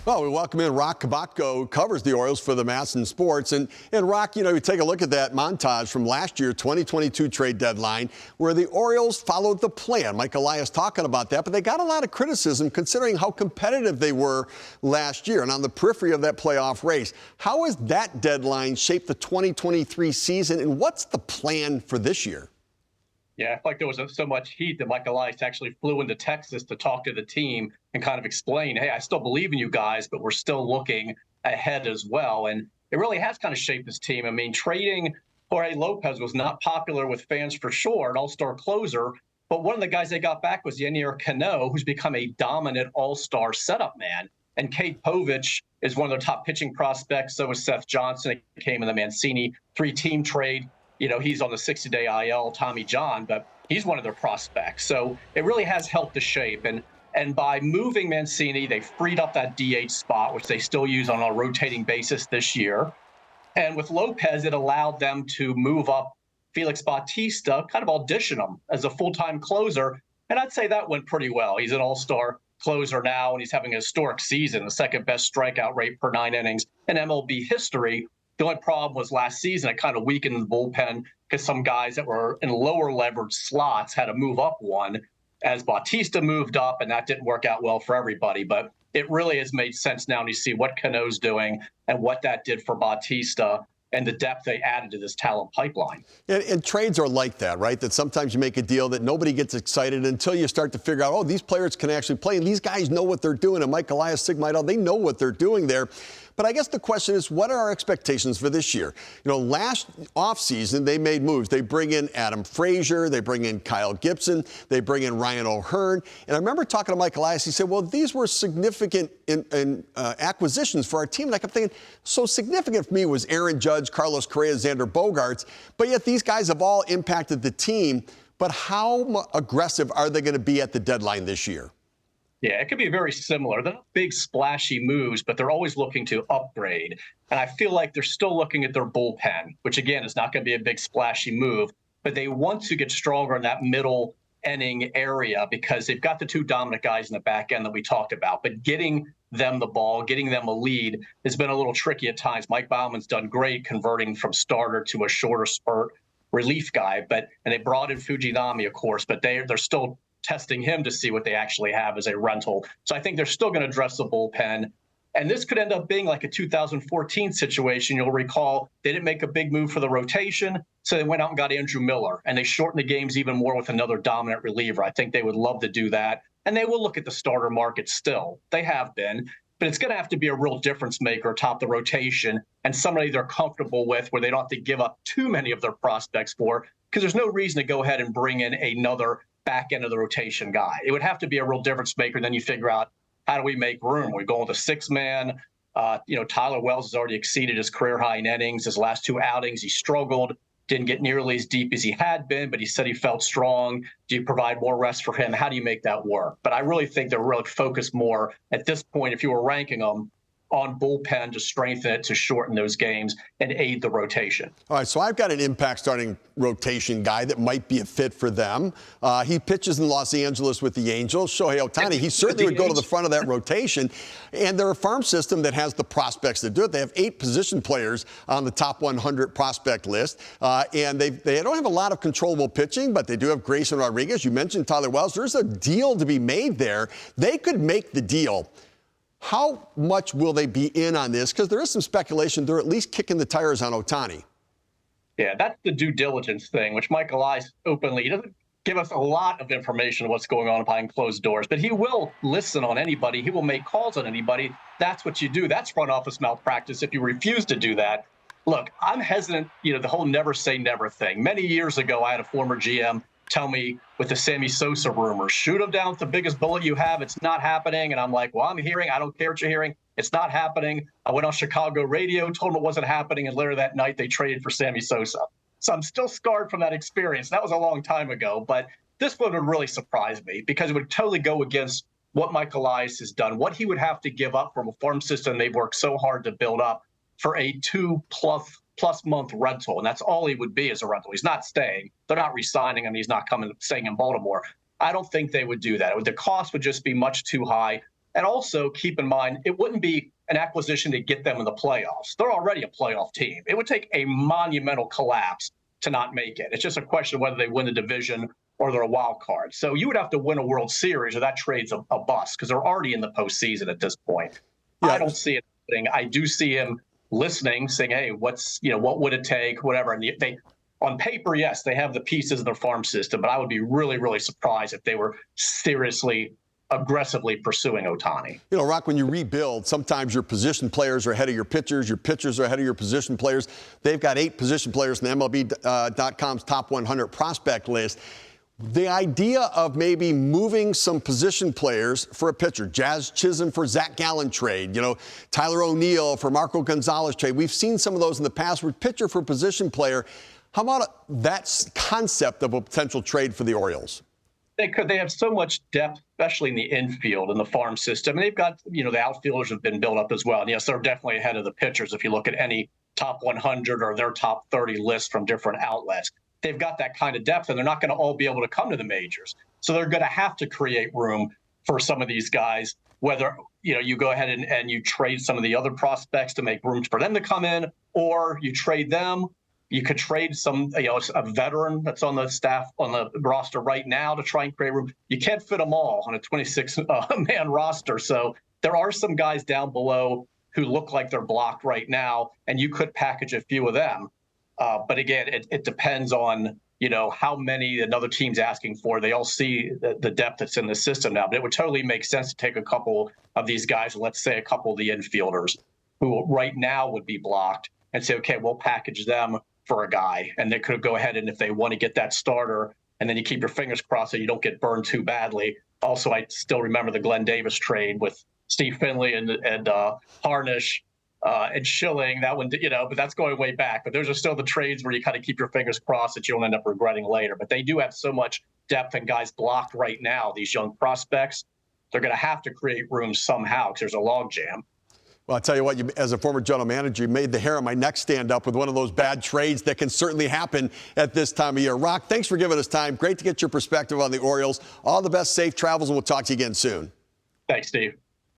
Well, we welcome in Roch Kubatko, who covers the Orioles for the Masson Sports. And Roch, you take a look at that montage from last year, 2022 trade deadline, where the Orioles followed the plan. Mike Elias talking about that, but they got a lot of criticism considering how competitive they were last year and on the periphery of that playoff race. How has that deadline shaped the 2023 season, and what's the plan for this year? Yeah, I feel like there was so much heat that Mike Elias actually flew into Texas to talk to the team and kind of explain, hey, I still believe in you guys, but we're still looking ahead as well. And it really has kind of shaped this team. I mean, trading Jorge Lopez was not popular with fans for sure, an all-star closer. But one of the guys they got back was Yennier Cano, who's become a dominant all-star setup man. And Kate Povich is one of their top pitching prospects. So is Seth Johnson. It came in the Mancini three-team trade. He's on the 60-day IL, Tommy John, but he's one of their prospects. So it really has helped the shape. And by moving Mancini, they freed up that DH spot, which they still use on a rotating basis this year. And with Lopez, it allowed them to move up Felix Bautista, kind of audition him as a full-time closer. And I'd say that went pretty well. He's an all-star closer now, and he's having a historic season, the second best strikeout rate per 9 innings in MLB history. The only problem was last season, it kind of weakened the bullpen because some guys that were in lower leverage slots had to move up one as Bautista moved up, and that didn't work out well for everybody. But it really has made sense now to see what Cano's doing and what that did for Bautista and the depth they added to this talent pipeline. And trades are like that, right? That sometimes you make a deal that nobody gets excited until you start to figure out, oh, these players can actually play, and these guys know what they're doing. And Mike Elias, Sig Mejdal, they know what they're doing there. But I guess the question is, what are our expectations for this year? Last offseason, they made moves. They bring in Adam Frazier. They bring in Kyle Gibson. They bring in Ryan O'Hearn. And I remember talking to Mike Elias. He said, well, these were significant acquisitions for our team. And I kept thinking, so significant for me was Aaron Judge, Carlos Correa, Xander Bogaerts. But yet these guys have all impacted the team. But how aggressive are they going to be at the deadline this year? Yeah, it could be very similar. They're not big, splashy moves, but they're always looking to upgrade. And I feel like they're still looking at their bullpen, which, again, is not going to be a big, splashy move. But they want to get stronger in that middle inning area because they've got the two dominant guys in the back end that we talked about. But getting them the ball, getting them a lead has been a little tricky at times. Mike Bauman's done great converting from starter to a shorter spurt relief guy. And they brought in Fujinami, of course, but they're still testing him to see what they actually have as a rental. So I think they're still going to address the bullpen. And this could end up being like a 2014 situation. You'll recall they didn't make a big move for the rotation, so they went out and got Andrew Miller, and they shortened the games even more with another dominant reliever. I think they would love to do that. And they will look at the starter market still. They have been. But it's going to have to be a real difference maker atop the rotation and somebody they're comfortable with where they don't have to give up too many of their prospects for, because there's no reason to go ahead and bring in another back end of the rotation guy. It would have to be a real difference maker. Then you figure out, how do we make room? We go with a 6-man. Tyler Wells has already exceeded his career high in innings. His last 2 outings, he struggled, didn't get nearly as deep as he had been, but he said he felt strong. Do you provide more rest for him? How do you make that work? But I really think they're really focused more at this point, if you were ranking them, on bullpen to strengthen it, to shorten those games and aid the rotation. All right, so I've got an impact starting rotation guy that might be a fit for them. He pitches in Los Angeles with the Angels. Shohei Otani, he certainly would go to the front of that rotation. And they're a farm system that has the prospects to do it. They have 8 position players on the top 100 prospect list. And they don't have a lot of controllable pitching, but they do have Grayson Rodriguez. You mentioned Tyler Wells. There's a deal to be made there. They could make the deal. How much will they be in on this? Because there is some speculation they're at least kicking the tires on Otani. Yeah, that's the due diligence thing, which Mike Elias openly doesn't give us a lot of information on what's going on behind closed doors, but he will listen on anybody. He will make calls on anybody. That's what you do. That's front office malpractice if you refuse to do that. Look, I'm hesitant, the whole never say never thing. Many years ago, I had a former GM tell me with the Sammy Sosa rumors, shoot him down with the biggest bullet you have. It's not happening. And I'm like, well, I'm hearing. I don't care what you're hearing. It's not happening. I went on Chicago radio, told them it wasn't happening. And later that night, they traded for Sammy Sosa. So I'm still scarred from that experience. That was a long time ago. But this one would really surprise me because it would totally go against what Mike Elias has done, what he would have to give up from a farm system they've worked so hard to build up for a 2+ month rental, and that's all he would be as a rental. He's not staying. They're not re-signing him. He's not staying in Baltimore. I don't think they would do that. The cost would just be much too high And also keep in mind, it wouldn't be an acquisition to get them in the playoffs. They're already a playoff team. It would take a monumental collapse to not make it. It's just a question of whether they win the division or they're a wild card. So you would have to win a World Series or that trade's a bust because they're already in the postseason at this point. Yeah. I don't see it happening. I do see him listening, saying, hey, what would it take, whatever. And they, on paper, yes, they have the pieces of their farm system, but I would be really, really surprised if they were seriously aggressively pursuing Otani. You know, Roch, when you rebuild, sometimes your position players are ahead of your pitchers are ahead of your position players. They've got 8 position players in the MLB.com's top 100 prospect list. The idea of maybe moving some position players for a pitcher, Jazz Chisholm for Zach Gallen trade, Tyler O'Neill for Marco Gonzalez trade. We've seen some of those in the past with pitcher for position player. How about that concept of a potential trade for the Orioles? They could. They have so much depth, especially in the infield and the farm system. And they've got, the outfielders have been built up as well. And yes, they're definitely ahead of the pitchers if you look at any top 100 or their top 30 lists from different outlets. They've got that kind of depth, and they're not going to all be able to come to the majors. So they're going to have to create room for some of these guys, whether, you go ahead and you trade some of the other prospects to make room for them to come in, or you trade them. You could trade some, a veteran that's on the staff, on the roster right now to try and create room. You can't fit them all on a 26-man roster. So there are some guys down below who look like they're blocked right now, and you could package a few of them. But again, it depends on, how many another team's asking for. They all see the depth that's in the system now. But it would totally make sense to take a couple of these guys, let's say a couple of the infielders who right now would be blocked, and say, okay, we'll package them for a guy. And they could go ahead and if they want to get that starter, and then you keep your fingers crossed that you don't get burned too badly. Also, I still remember the Glenn Davis trade with Steve Finley and Harnish and Schilling. That one, but that's going way back. But those are still the trades where you kind of keep your fingers crossed that you don't end up regretting later. But they do have so much depth and guys blocked right now, these young prospects. They're going to have to create room somehow because there's a logjam. Well, I'll tell you what, as a former general manager, you made the hair on my neck stand up with one of those bad trades that can certainly happen at this time of year. Roch, thanks for giving us time. Great to get your perspective on the Orioles. All the best, safe travels, and we'll talk to you again soon. Thanks, Steve.